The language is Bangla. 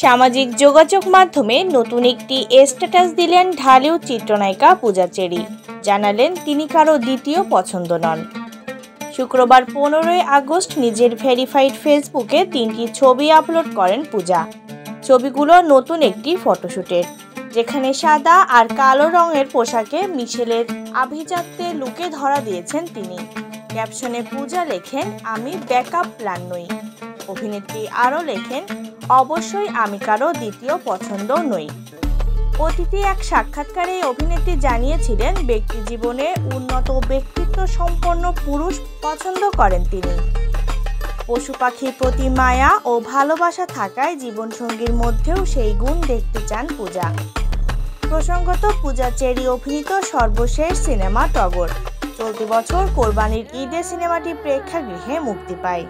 সামাজিক যোগাযোগ মাধ্যমে নতুন একটি স্ট্যাটাস দিলেন ঢালিউড চিত্রনায়িকা পূজা চেরি। জানালেন তিনি কারো দ্বিতীয় পছন্দ নন। শুক্রবার 15 আগস্ট নিজের ভেরিফাইড ফেসবুকে 3টি ছবি আপলোড করেন পূজা। ছবিগুলো নতুন একটি ফটোশুটের, যেখানে সাদা আর কালো রঙের পোশাকে মিশেলের আভিজাত্যে লুকে ধরা দিয়েছেন তিনি। ক্যাপশনে পূজা লেখেন, আমি ব্যাকআপ প্ল্যান নই। অভিনেত্রী আরও লেখেন, অবশ্যই আমি কারো দ্বিতীয় পছন্দ নই। অতীতে এক সাক্ষাৎকারে অভিনেত্রী জানিয়েছিলেন ব্যক্তি জীবনে উন্নত ব্যক্তিত্ব সম্পন্ন পুরুষ পছন্দ করেন তিনি। পশু পাখির প্রতি মায়া ও ভালোবাসা থাকায় জীবনসঙ্গীর মধ্যেও সেই গুণ দেখতে চান পূজা। প্রসঙ্গত, পূজা চেরি অভিনীত সর্বশেষ সিনেমা টগর চলতি বছর কোরবানির ঈদে সিনেমাটি প্রেক্ষাগৃহে মুক্তি পায়।